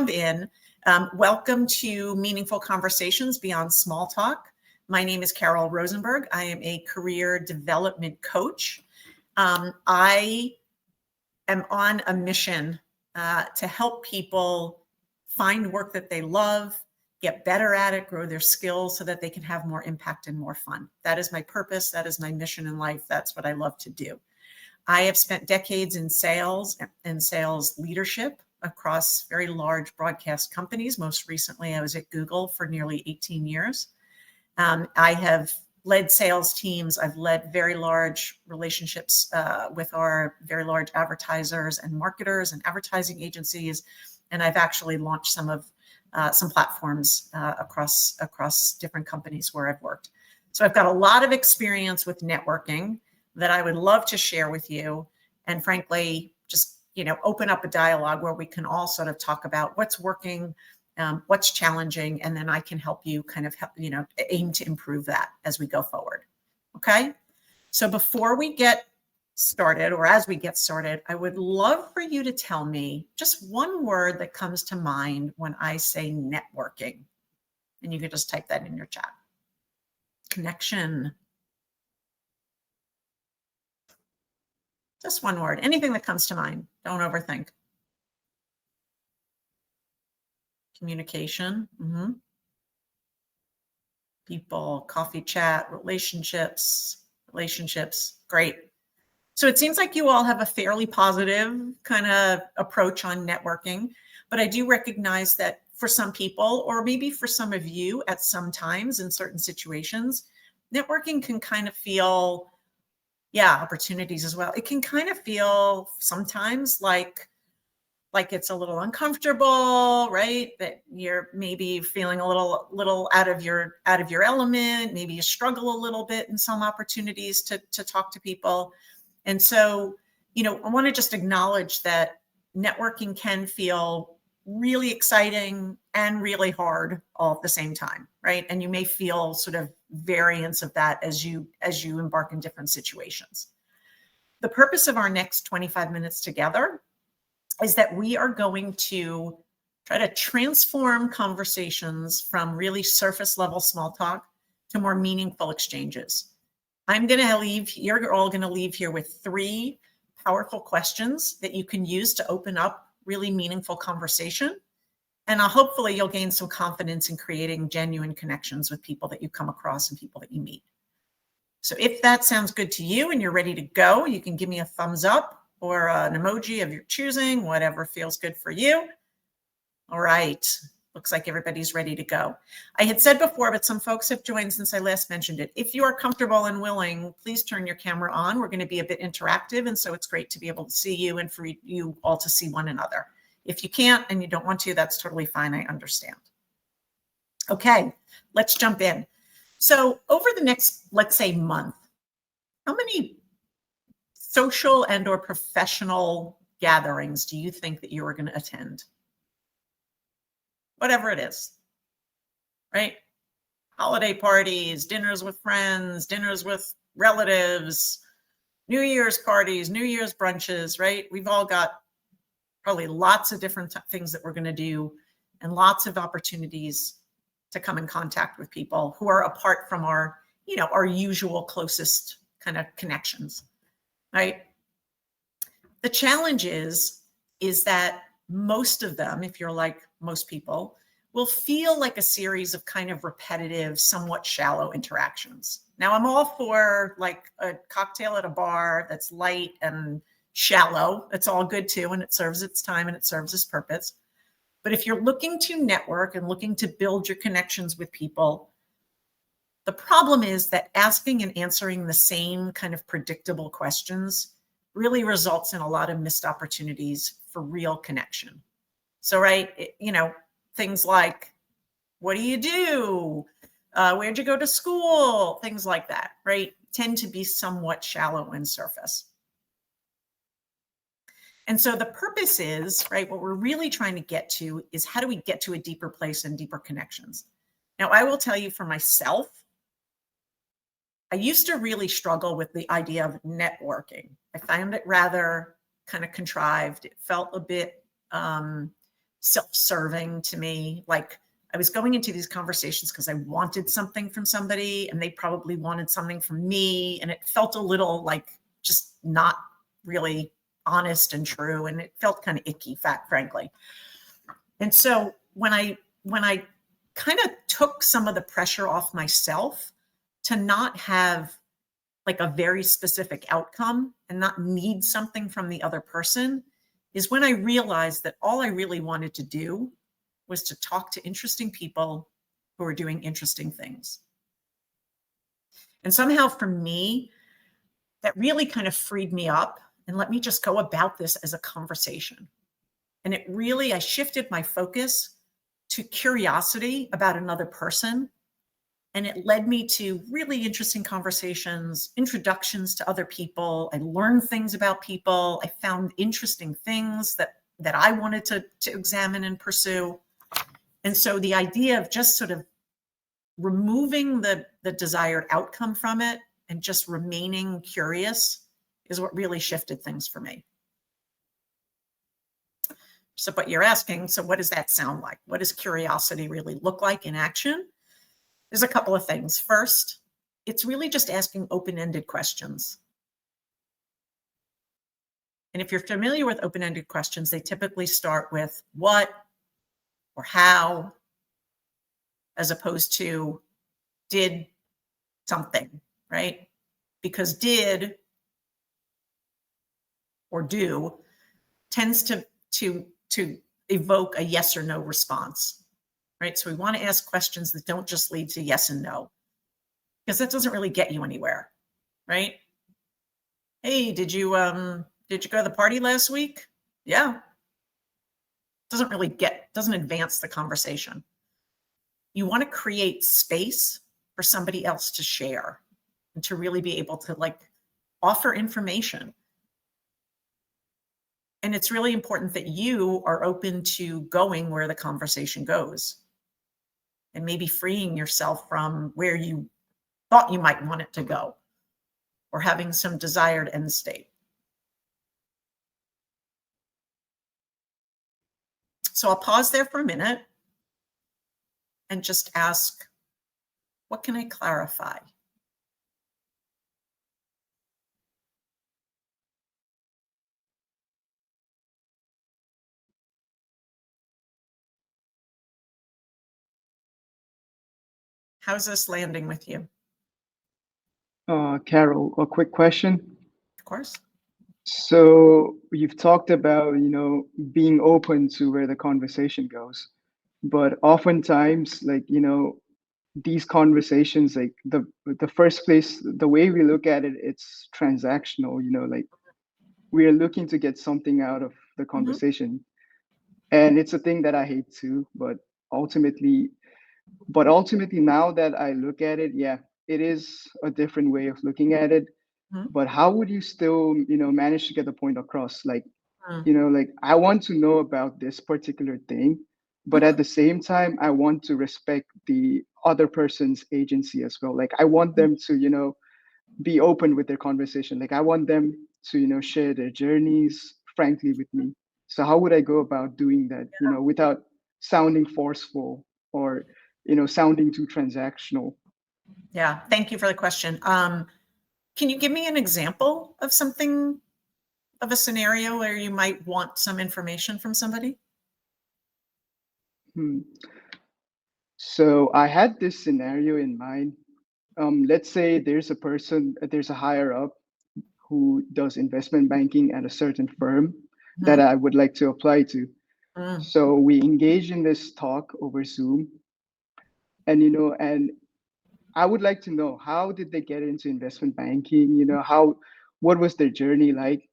in. Welcome to Meaningful Conversations Beyond Small Talk. My name is Carol Rosenberg. I am a career development coach. I am on a mission to help people find work that they love, get better at it, grow their skills so that they can have more impact and more fun. That is my purpose. That is my mission in life. That's what I love to do. I have spent decades in sales and sales leadership across very large broadcast companies. Most recently, I was at Google for nearly 18 years. I have led sales teams. I've led very large relationships with our very large advertisers and marketers and advertising agencies. And I've actually launched some platforms across different companies where I've worked. So I've got a lot of experience with networking that I would love to share with you. And frankly, just open up a dialogue where we can all sort of talk about what's working, what's challenging, and then I can help you aim to improve that as we go forward. Okay. So before we get started, or as we get started, I would love for you to tell me just one word that comes to mind when I say networking. And you can just type that in your chat. Connection. Just one word, anything that comes to mind. Don't overthink. Communication. People, coffee chat, relationships. Great. So it seems like you all have a fairly positive kind of approach on networking, but I do recognize that for some people, or maybe for some of you at some times in certain situations, networking can kind of feel, opportunities as well. It can kind of feel sometimes like it's a little uncomfortable, right? That you're maybe feeling a little out of your element. Maybe you struggle a little bit in some opportunities to talk to people. And so, I want to just acknowledge that networking can feel really exciting and really hard all at the same time, right? And you may feel sort of variants of that as you embark in different situations. The purpose of our next 25 minutes together is that we are going to try to transform conversations from really surface level small talk to more meaningful exchanges. You're all going to leave here with 3 powerful questions that you can use to open up really meaningful conversation. And hopefully you'll gain some confidence in creating genuine connections with people that you come across and people that you meet. So if that sounds good to you and you're ready to go, you can give me a thumbs up or an emoji of your choosing, whatever feels good for you. All right. Looks like everybody's ready to go. I had said before, but some folks have joined since I last mentioned it. If you are comfortable and willing, please turn your camera on. We're going to be a bit interactive, and so it's great to be able to see you and for you all to see one another. If you can't and you don't want to, that's totally fine. I understand. Okay, let's jump in. So over the next, let's say, month, how many social and or professional gatherings do you think that you are going to attend? Whatever it is, right? Holiday parties, dinners with friends, dinners with relatives, New Year's parties, New Year's brunches, right? We've all got probably lots of different things that we're going to do and lots of opportunities to come in contact with people who are apart from our usual closest kind of connections, right? The challenge is that most of them, if you're like most people, will feel like a series of kind of repetitive, somewhat shallow interactions. Now, I'm all for like a cocktail at a bar that's light and shallow. It's all good too, and it serves its time and it serves its purpose. But if you're looking to network and looking to build your connections with people, the problem is that asking and answering the same kind of predictable questions really results in a lot of missed opportunities for real connection. So, right, things like, what do you do? Where'd you go to school? Things like that, right, tend to be somewhat shallow and surface. And so the purpose is, right, what we're really trying to get to is how do we get to a deeper place and deeper connections? Now, I will tell you for myself, I used to really struggle with the idea of networking. I found it rather kind of contrived. It felt a bit self-serving to me. Like I was going into these conversations because I wanted something from somebody and they probably wanted something from me. And it felt a little like just not really honest and true. And it felt kind of icky, frankly. And so when I kind of took some of the pressure off myself to not have like a very specific outcome and not need something from the other person, is when I realized that all I really wanted to do was to talk to interesting people who are doing interesting things. And somehow for me, that really kind of freed me up and let me just go about this as a conversation. And it really, I shifted my focus to curiosity about another person. And it led me to really interesting conversations, introductions to other people. I learned things about people. I found interesting things that I wanted to examine and pursue. And so the idea of just sort of removing the desired outcome from it and just remaining curious is what really shifted things for me. So what you're asking, so what does that sound like? What does curiosity really look like in action? There's a couple of things. First, it's really just asking open-ended questions. And if you're familiar with open-ended questions, they typically start with what or how, as opposed to did something, right? Because did or do tends to evoke a yes or no response, right? So we want to ask questions that don't just lead to yes and no, because that doesn't really get you anywhere, right? Hey, did you go to the party last week? Yeah. Doesn't advance the conversation. You want to create space for somebody else to share and to really be able to like offer information. And it's really important that you are open to going where the conversation goes and maybe freeing yourself from where you thought you might want it to go or having some desired end state. So I'll pause there for a minute and just ask, what can I clarify? How's this landing with you? Carol, a quick question. Of course. So you've talked about, being open to where the conversation goes, but oftentimes, like, these conversations, like the first place, the way we look at it, it's transactional, like we are looking to get something out of the Mm-hmm. conversation. And it's a thing that I hate too, but ultimately now that I look at it, yeah, it is a different way of looking at it. Mm-hmm. But how would you still, manage to get the point across? Like, Mm-hmm. like I want to know about this particular thing, but at the same time, I want to respect the other person's agency as well. Like I want them to, be open with their conversation. Like I want them to, share their journeys frankly with me. So how would I go about doing that, without sounding forceful or, sounding too transactional? Yeah, thank you for the question. Can you give me an example of something, of a scenario where you might want some information from somebody? Hmm. So I had this scenario in mind. Let's say there's a higher up who does investment banking at a certain firm that Mm-hmm. I would like to apply to. Mm-hmm. So we engage in this talk over Zoom, and I would like to know, how did they get into investment banking? What was their journey like?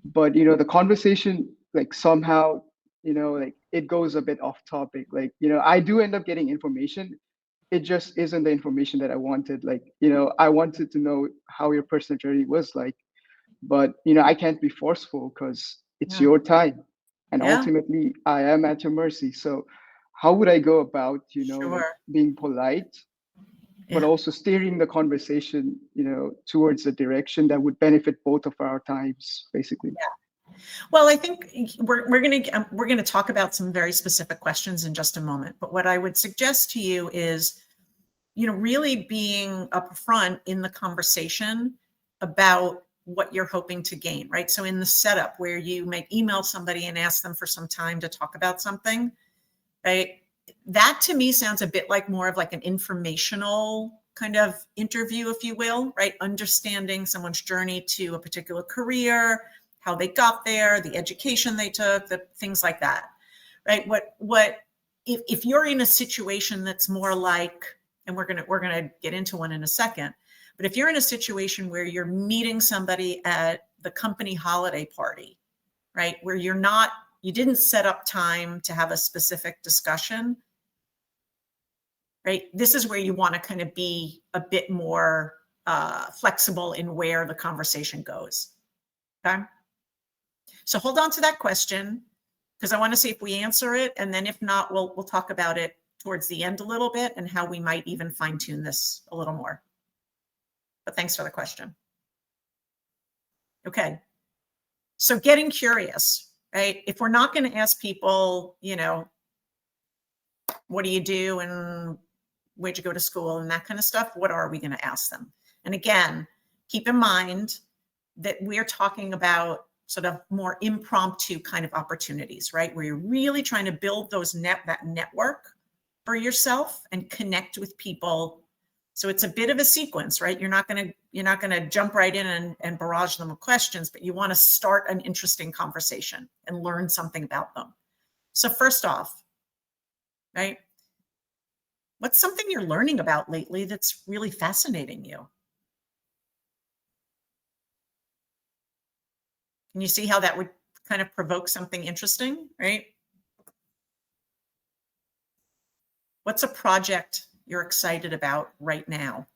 But the conversation, like, somehow, like it goes a bit off topic. Like, I do end up getting information. It just isn't the information that I wanted. Like, I wanted to know how your personal journey was like, but I can't be forceful because it's Yeah. your time, and Yeah. ultimately I am at your mercy. So how would I go about, like Sure. being polite, but Yeah. also steering the conversation, towards a direction that would benefit both of our times, basically? Well, I think we're gonna talk about some very specific questions in just a moment. But what I would suggest to you is, really being upfront in the conversation about what you're hoping to gain, right? So in the setup where you might email somebody and ask them for some time to talk about something, right? That to me sounds a bit like more of like an informational kind of interview, if you will, right? Understanding someone's journey to a particular career, how they got there, the education they took, the things like that, right? If you're in a situation that's more like, and we're gonna get into one in a second, but if you're in a situation where you're meeting somebody at the company holiday party, right, where you didn't set up time to have a specific discussion, right? This is where you want to kind of be a bit more flexible in where the conversation goes. Okay. So hold on to that question because I want to see if we answer it. And then if not, we'll talk about it towards the end a little bit and how we might even fine tune this a little more. But thanks for the question. Okay. So getting curious, right? If we're not going to ask people, what do you do and where'd you go to school and that kind of stuff, what are we going to ask them? And again, keep in mind that we're talking about sort of more impromptu kind of opportunities, right? Where you're really trying to build that network for yourself and connect with people. So it's a bit of a sequence, right? You're not going to jump right in and barrage them with questions, but you want to start an interesting conversation and learn something about them. So first off, right? What's something you're learning about lately that's really fascinating you? Can you see how that would kind of provoke something interesting, right? What's a project you're excited about right now?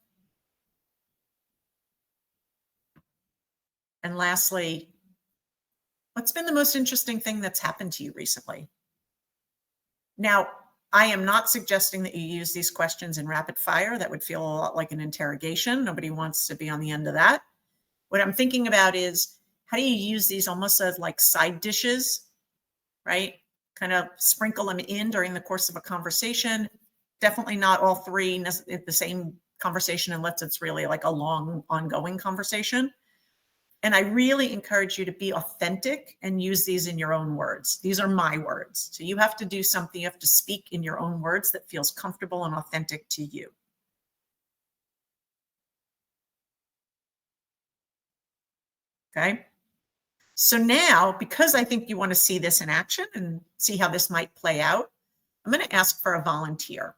And lastly, what's been the most interesting thing that's happened to you recently? Now, I am not suggesting that you use these questions in rapid fire. That would feel a lot like an interrogation. Nobody wants to be on the end of that. What I'm thinking about is, how do you use these almost as like side dishes, right? Kind of sprinkle them in during the course of a conversation. Definitely not all three in the same conversation unless it's really like a long ongoing conversation. And I really encourage you to be authentic and use these in your own words. These are my words. So you have to do something, you have to speak in your own words that feels comfortable and authentic to you. Okay. So now, because I think you want to see this in action and see how this might play out, I'm going to ask for a volunteer.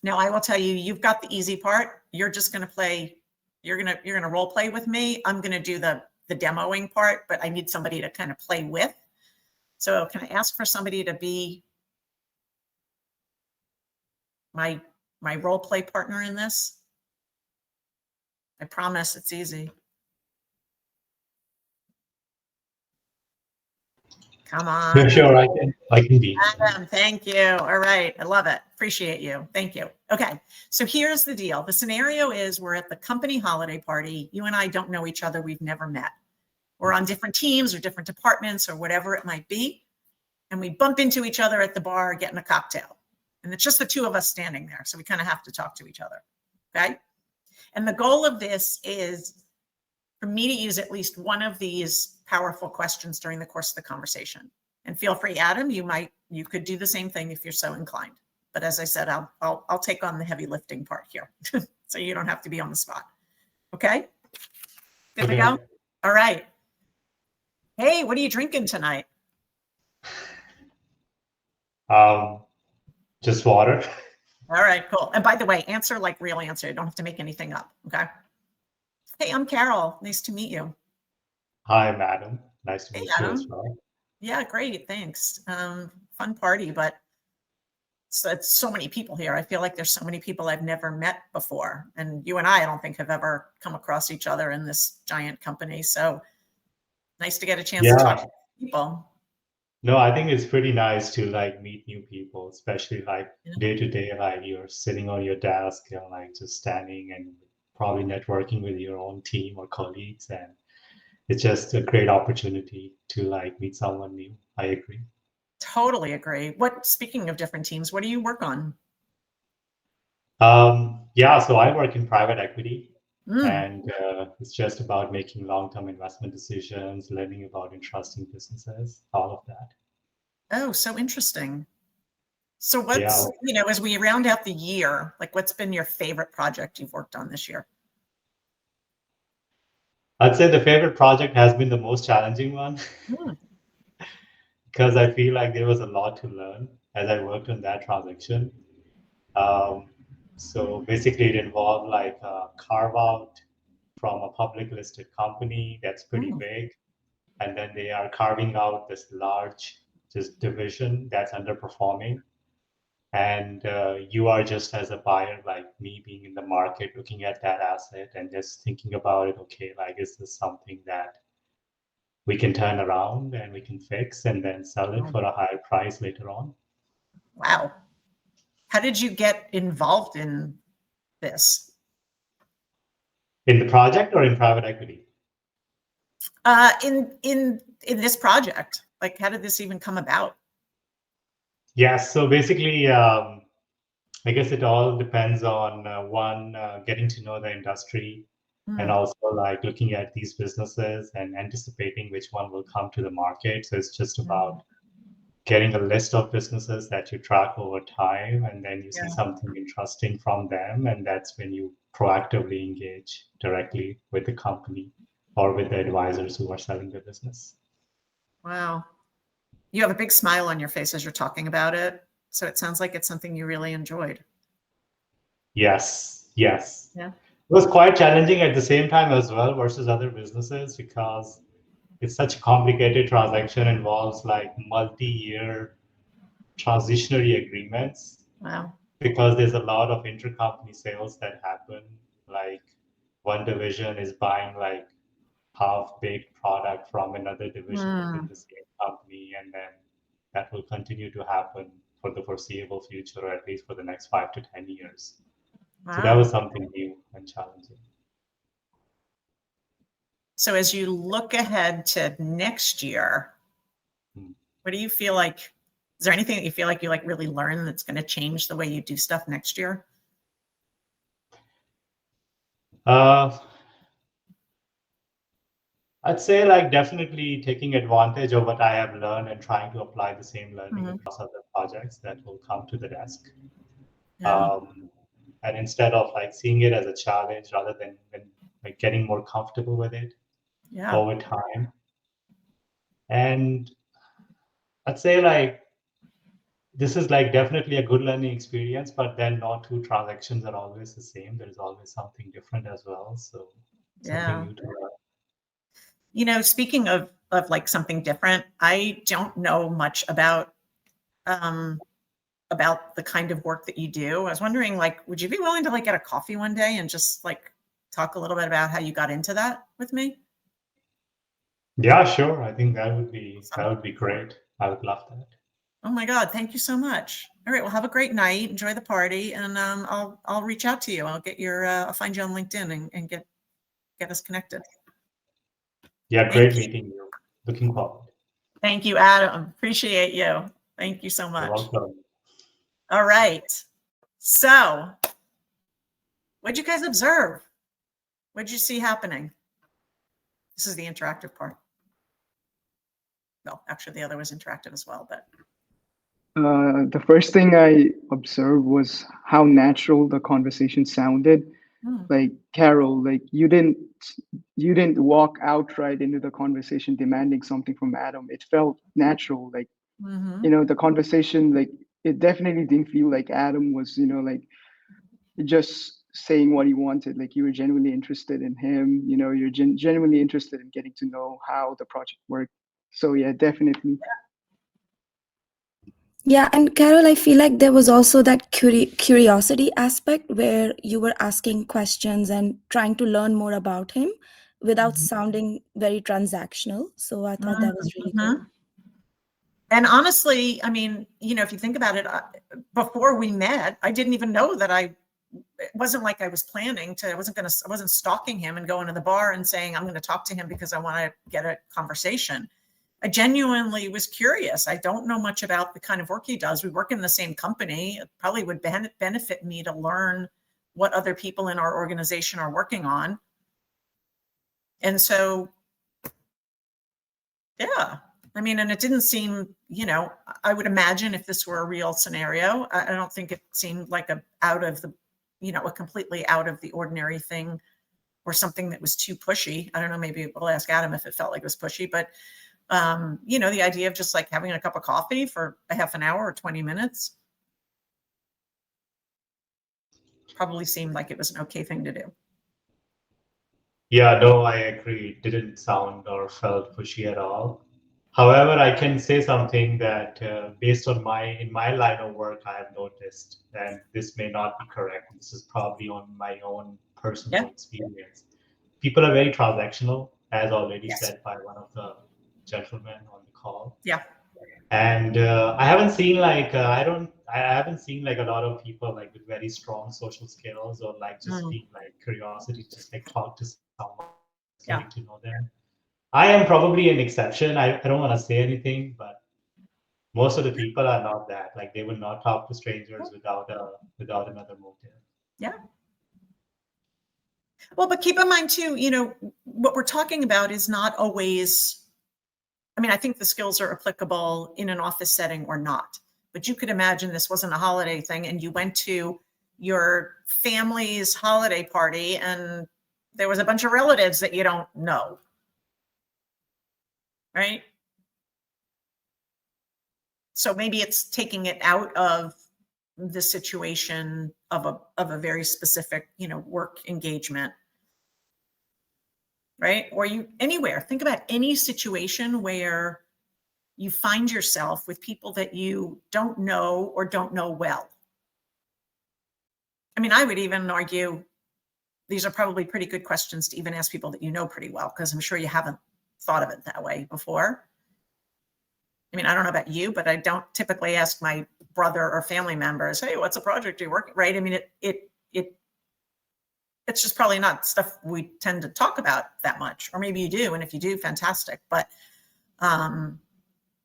Now, I will tell you, you've got the easy part. You're just going to play. You're going to role play with me. I'm going to do the demoing part, but I need somebody to kind of play with. So can I ask for somebody to be my role play partner in this? I promise it's easy. Come on. Sure, I can be. Adam, thank you. All right. I love it. Appreciate you. Thank you. Okay. So here's the deal. The scenario is we're at the company holiday party. You and I don't know each other. We've never met. We're on different teams or different departments or whatever it might be. And we bump into each other at the bar getting a cocktail. And it's just the two of us standing there. So we kind of have to talk to each other. Okay. And the goal of this is for me to use at least one of these powerful questions during the course of the conversation. And feel free, Adam, you could do the same thing if you're so inclined. But as I said, I'll take on the heavy lifting part here. So you don't have to be on the spot. Okay? Good to go? All right. Hey, what are you drinking tonight? Just water. All right, cool. And by the way, answer like real answer. You don't have to make anything up. Okay. Hey, I'm Carol. Nice to meet you. Hi, madam. Nice to meet you as Adam. well. Yeah, great. Thanks. Fun party, but it's so many people here. I feel like there's so many people I've never met before. And you and I don't think have ever come across each other in this giant company. So nice to get a chance to talk to people. No, I think it's pretty nice to like meet new people, especially like day to day, like you're sitting on your desk and like just standing and probably networking with your own team or colleagues. And it's just a great opportunity to like meet someone new. I agree. Totally agree. Speaking of different teams, what do you work on? Yeah, so I work in private equity, Mm. and it's just about making long-term investment decisions, learning about interesting businesses, all of that. Oh, so interesting. So Yeah, as we round out the year, like what's been your favorite project you've worked on this year? I'd say the favorite project has been the most challenging one Mm. because I feel like there was a lot to learn as I worked on that transaction. So basically, it involved like a carve out from a public listed company that's pretty Mm. big, and then they are carving out this large just division that's underperforming. And you are just as a buyer, like me, being in the market, looking at that asset and just thinking about it. Okay, like is this something that we can turn around and we can fix and then sell it for a higher price later on? Wow. How did you get involved in this? In the project or in private equity? In this project, like how did this even come about? Yes. So basically, I guess it all depends on one, getting to know the industry, and Mm. also like looking at these businesses and anticipating which one will come to the market. So it's just about getting a list of businesses that you track over time, and then you see Yeah. something interesting from them, and that's when you proactively engage directly with the company or with the advisors who are selling the business. Wow. You have a big smile on your face as you're talking about it. So it sounds like it's something you really enjoyed. Yes, yes. Yeah. It was quite challenging at the same time as well versus other businesses because it's such a complicated transaction, involves like multi-year transitionary agreements, Wow. because there's a lot of intercompany sales that happen. Like one division is buying like half-baked product from another division within Mm. the same company, and then that will continue to happen for the foreseeable future, or at least for the next 5 to 10 years. So that was Wow. something new and challenging. So as you look ahead to next year, what do you feel like? Is there anything that you feel like you like really learn that's going to change the way you do stuff next year? Uh, I'd say like definitely taking advantage of what I have learned and trying to apply the same learning across other projects that will come to the desk. Yeah. And instead of like seeing it as a challenge, rather than like getting more comfortable with it Yeah. over time. And I'd say like this is like definitely a good learning experience, but then not two transactions are always the same. There's always something different as well. So something Yeah. new to learn. Speaking of like something different, I don't know much um about the kind of work that you do. I was wondering, like, would you be willing to like get a coffee one day and just like talk a little bit about how you got into that with me? Yeah, sure. I think that would Awesome. be great. I would love that. Oh my God, thank you so much. All right, well, have a great night. Enjoy the party, and I'll reach out to you. I'll find you on LinkedIn and get us connected. Yeah, Thank great you. meeting you. Looking forward. Thank you, Adam. Appreciate you. Thank you so You're much. welcome. All right. So, what'd you guys observe? What'd you see happening? This is the interactive part. Well, actually, the other was interactive as well, but The first thing I observed was how natural the conversation sounded. Like Carol, like you didn't walk outright into the conversation demanding something from Adam. It felt natural. Like, the conversation, like it definitely didn't feel like Adam was, like just saying what he wanted. Like you were genuinely interested in him. You're genuinely interested in getting to know how the project worked. So yeah, definitely. Yeah, and Carol, I feel like there was also that curiosity aspect where you were asking questions and trying to learn more about him without sounding very transactional. So I thought that was really good. And honestly, I mean, if you think about it, before we met, I didn't even know that it wasn't like I was planning to, I wasn't stalking him and going to the bar and saying, I'm going to talk to him because I want to get a conversation. I genuinely was curious. I don't know much about the kind of work he does. We work in the same company. It probably would benefit me to learn what other people in our organization are working on. And so, yeah, I mean, and it didn't seem, I would imagine if this were a real scenario, I don't think it seemed like a completely out of the ordinary thing or something that was too pushy. I don't know, maybe we'll ask Adam if it felt like it was pushy, but the idea of just like having a cup of coffee for a half an hour or 20 minutes probably seemed like it was an okay thing to do. Yeah, no, I agree. It didn't sound or felt pushy at all. However, I can say something that based on in my line of work, I have noticed, and this may not be correct. This is probably on my own personal experience. People are very transactional, as already said by one of the gentlemen on the call. Yeah. And I haven't seen like I haven't seen like a lot of people like with very strong social skills or like just being like curiosity, just like talk to someone, getting to know them. I am probably an exception. I don't want to say anything, but most of the people are not that. Like they will not talk to strangers without another motive. Yeah. Well, but keep in mind too, what we're talking about is not always, I mean, I think the skills are applicable in an office setting or not, but you could imagine this wasn't a holiday thing and you went to your family's holiday party and there was a bunch of relatives that you don't know. Right? So maybe it's taking it out of the situation of a very specific, work engagement. Right? Or anywhere. Think about any situation where you find yourself with people that you don't know or don't know well. I mean, I would even argue these are probably pretty good questions to even ask people that you know pretty well, because I'm sure you haven't thought of it that way before. I mean, I don't know about you, but I don't typically ask my brother or family members, hey, what's a project you're working, right? I mean, it's just probably not stuff we tend to talk about that much, or maybe you do. And if you do, fantastic. But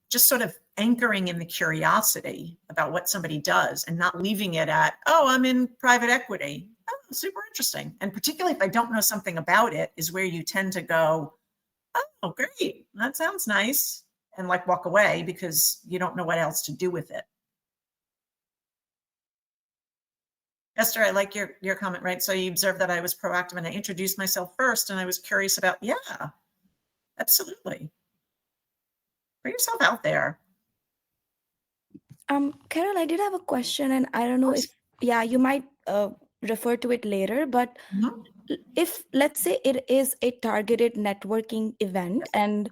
just sort of anchoring in the curiosity about what somebody does and not leaving it at, oh, I'm in private equity. Oh, super interesting. And particularly if I don't know something about it, is where you tend to go, oh, great. That sounds nice. And like walk away because you don't know what else to do with it. Esther, I like your comment, right? So you observed that I was proactive and I introduced myself first and I was curious about, yeah, absolutely. Put yourself out there. Carol, I did have a question and I don't know if, you might refer to it later, but if, let's say it is a targeted networking event and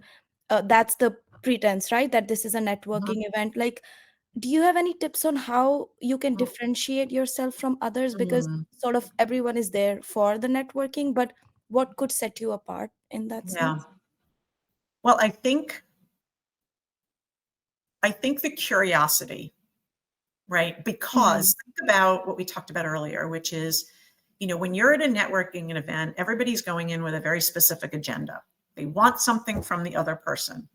that's the pretense, right? That this is a networking event. Like, do you have any tips on how you can differentiate yourself from others? Because sort of everyone is there for the networking, but what could set you apart in that sense? Well, I think the curiosity, right? Because think about what we talked about earlier, which is, when you're at a networking event, everybody's going in with a very specific agenda. They want something from the other person.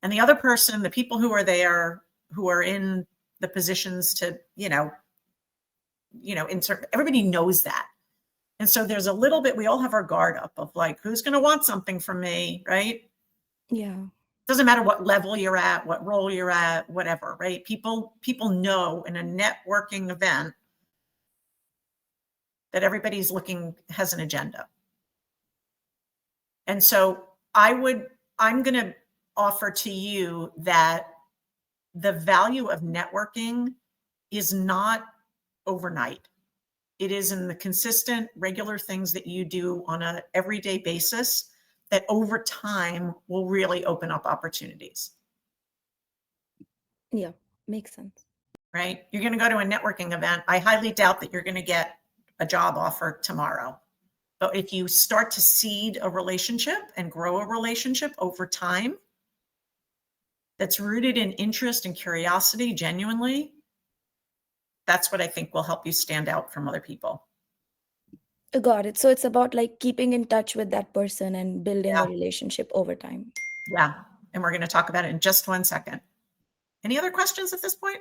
And the other person, the people who are there, who are in the positions to, insert, everybody knows that. And so there's a little bit, we all have our guard up of like, who's going to want something from me, right? Yeah. Doesn't matter what level you're at, what role you're at, whatever, right? People know in a networking event that everybody's has an agenda. And so I'm going to offer to you that the value of networking is not overnight. It is in the consistent, regular things that you do on an everyday basis that over time will really open up opportunities. Yeah, makes sense. Right? You're going to go to a networking event. I highly doubt that you're going to get a job offer tomorrow. But if you start to seed a relationship and grow a relationship over time that's rooted in interest and curiosity genuinely, that's what I think will help you stand out from other people. Got it. So it's about like keeping in touch with that person and building a Yeah. relationship over time. Yeah. And we're going to talk about it in just 1 second. Any other questions at this point?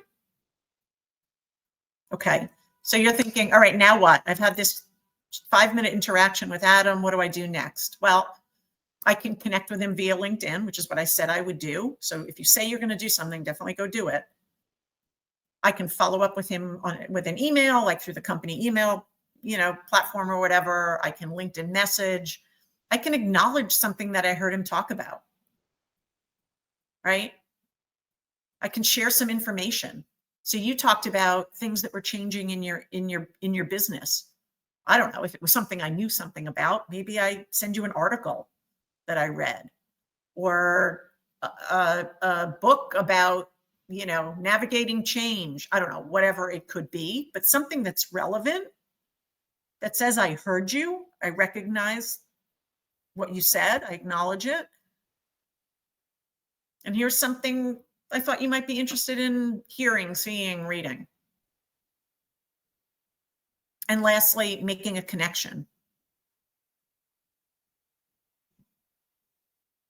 Okay. So you're thinking, all right, now what? I've had this 5-minute interaction with Adam. What do I do next? Well, I can connect with him via LinkedIn, which is what I said I would do. So if you say you're going to do something, definitely go do it. I can follow up with him with an email, like through the company email, platform or whatever. I can LinkedIn message. I can acknowledge something that I heard him talk about. Right? I can share some information. So you talked about things that were changing in your business. I don't know if it was something I knew something about. Maybe I send you an article that I read, or a book about navigating change. I don't know, whatever it could be, but something that's relevant, that says I heard you, I recognize what you said, I acknowledge it. And here's something I thought you might be interested in hearing, seeing, reading. And lastly, making a connection.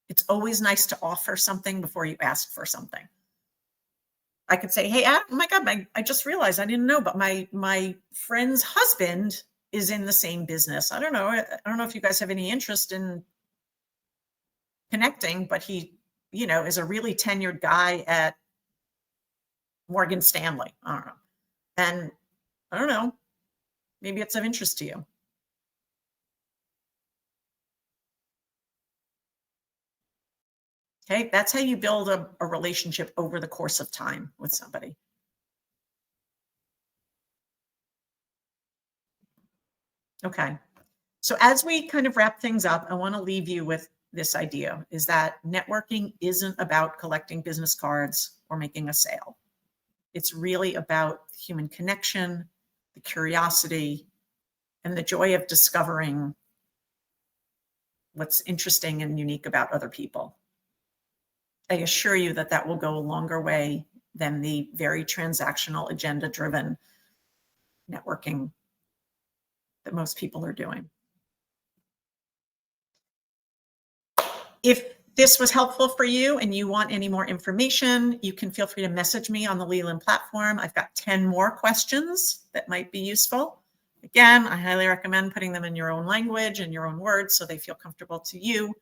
It's always nice to offer something before you ask for something. I could say, hey, Adam, oh my God, I just realized I didn't know, but my friend's husband is in the same business. I don't know if you guys have any interest in connecting, but he, is a really tenured guy at Morgan Stanley. I don't know. And I don't know, maybe it's of interest to you. Okay, that's how you build a relationship over the course of time with somebody. Okay, so as we kind of wrap things up, I want to leave you with this idea, is that networking isn't about collecting business cards or making a sale. It's really about human connection, the curiosity, and the joy of discovering what's interesting and unique about other people. I assure you that that will go a longer way than the very transactional, agenda-driven networking that most people are doing. If this was helpful for you and you want any more information, you can feel free to message me on the Leland platform. I've got 10 more questions that might be useful. Again, I highly recommend putting them in your own language and your own words so they feel comfortable to you.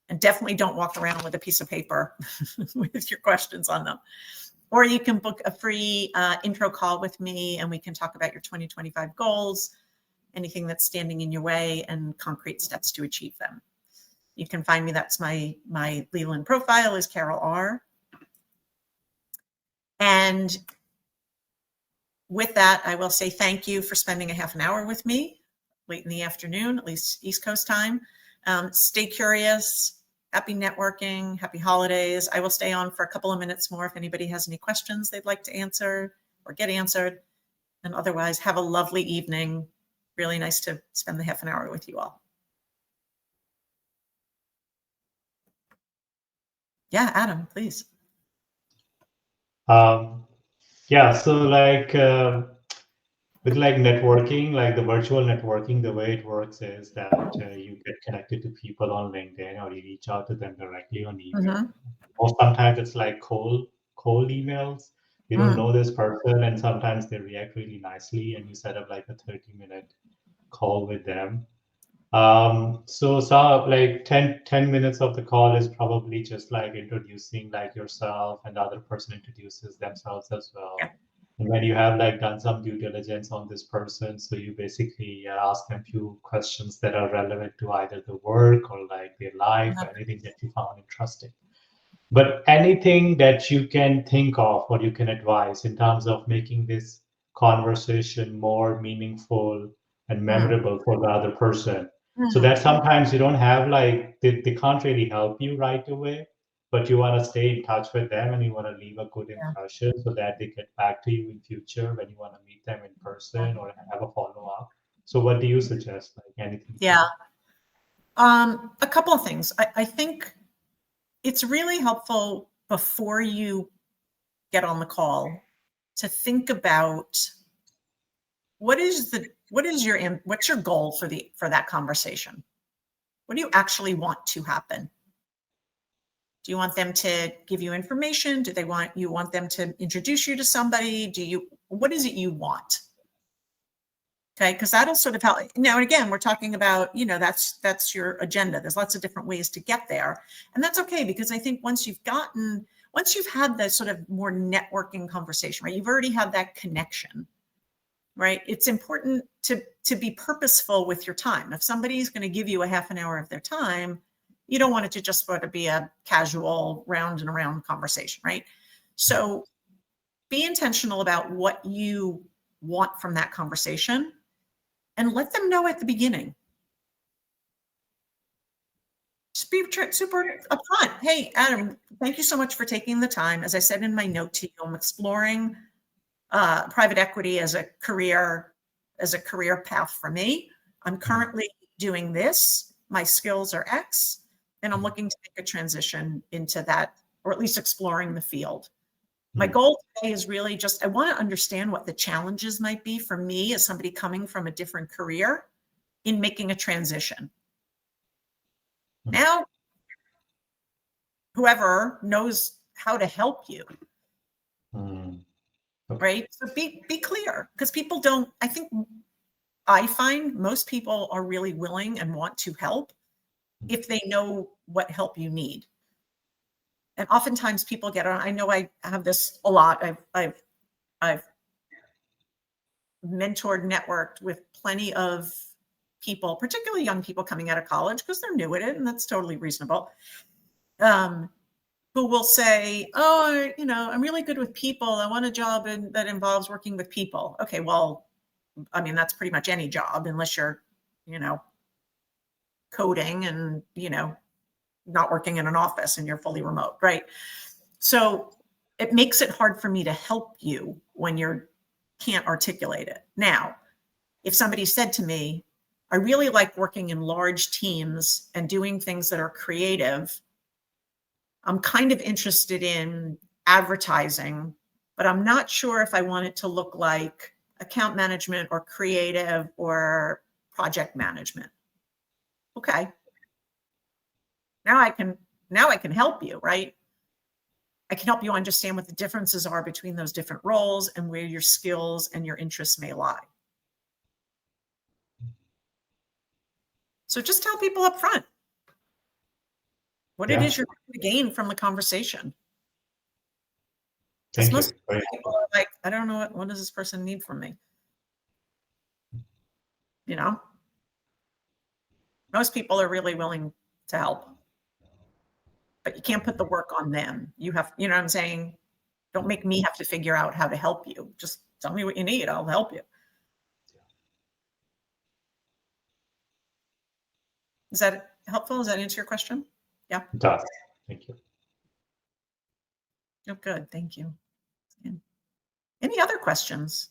And definitely don't walk around with a piece of paper with your questions on them. Or you can book a free intro call with me and we can talk about your 2025 goals, anything that's standing in your way, and concrete steps to achieve them. You can find me, that's my Leland profile is Carol R. And with that, I will say thank you for spending a half an hour with me late in the afternoon, at least East Coast time. Stay curious. Happy networking, happy holidays. I will stay on for a couple of minutes more if anybody has any questions they'd like to answer or get answered. And otherwise, have a lovely evening. Really nice to spend the half an hour with you all. Yeah, Adam, please. Yeah, so like with like networking, like the virtual networking, the way it works is that you get connected to people on LinkedIn or you reach out to them directly on email. Or sometimes it's like cold emails. You don't know this person, and sometimes they react really nicely, and you set up like a 30-minute call with them. So like 10 minutes of the call is probably just like introducing like yourself, and the other person introduces themselves as well. Yeah. And when you have like done some due diligence on this person, so you basically ask them a few questions that are relevant to either the work or like their life or anything that you found interesting. But anything that you can think of or you can advise in terms of making this conversation more meaningful and memorable for the other person. So that sometimes you don't have like, they can't really help you right away, but you want to stay in touch with them and you want to leave a good impression so that they get back to you in future when you want to meet them in person or have a follow-up. So what do you suggest? Like anything? Yeah. A couple of things. I think it's really helpful before you get on the call to think about what is the what's your goal for that conversation? What do you actually want to happen? Do you want them to give you information? Do you want them to introduce you to somebody? What is it you want? Okay, because that'll sort of help. Now, and again, we're talking about, that's your agenda. There's lots of different ways to get there. And that's okay, because I think once you've had that sort of more networking conversation, right? You've already had that connection, right? It's important to be purposeful with your time. If somebody's going to give you a half an hour of their time, you don't want it to just sort of be a casual round and around conversation, right? So be intentional about what you want from that conversation and let them know at the beginning. Just be super upfront. Hey, Adam, thank you so much for taking the time. As I said in my note to you, I'm exploring private equity as a career path for me. I'm currently doing this. My skills are X, and I'm looking to make a transition into that, or at least exploring the field. My goal today is really just, I want to understand what the challenges might be for me as somebody coming from a different career in making a transition. Now, whoever knows how to help you, right? So be clear, because people don't, I find most people are really willing and want to help if they know what help you need. And oftentimes people get on, I know I have this a lot. I've mentored, networked with plenty of people, particularly young people coming out of college, because they're new at it, and that's totally reasonable. Who will say, oh, I'm really good with people. I want a job that involves working with people. Okay, well, that's pretty much any job, unless you're, coding and, not working in an office and you're fully remote, right? So it makes it hard for me to help you when you can't articulate it. Now, if somebody said to me, I really like working in large teams and doing things that are creative, I'm kind of interested in advertising, but I'm not sure if I want it to look like account management or creative or project management. Okay. Now I can help you, right? I can help you understand what the differences are between those different roles and where your skills and your interests may lie. So just tell people up front what it is you're going to gain from the conversation. Thank Most you. people are like, I don't know, what does this person need from me? Most people are really willing to help, but you can't put the work on them. You have, what I'm saying? Don't make me have to figure out how to help you. Just tell me what you need. I'll help you. Is that helpful? Does that answer your question? Yeah. It does. Thank you. Oh, good. Thank you. Any other questions?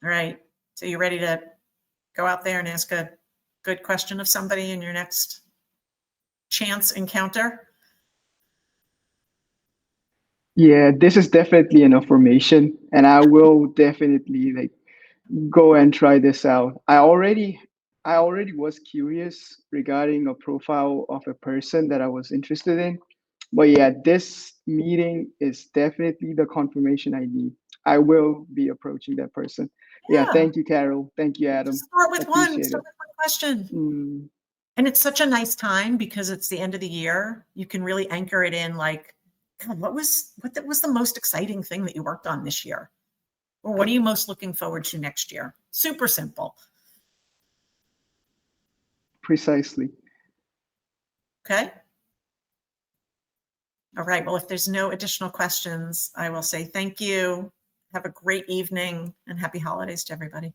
All right. So you ready to go out there and ask a good question of somebody in your next chance encounter? Yeah, this is definitely an affirmation, and I will definitely go and try this out. I already was curious regarding a profile of a person that I was interested in. But yeah, this meeting is definitely the confirmation I need. I will be approaching that person. Yeah, thank you, Carol. Thank you, Adam. Just start with one. Appreciate Start it. with one question. Mm, And it's such a nice time because it's the end of the year. You can really anchor it in like, God, what was the most exciting thing that you worked on this year? Or what are you most looking forward to next year? Super simple. precisely. Okay. All right. Well, if there's no additional questions, I will say thank you. Have a great evening and happy holidays to everybody.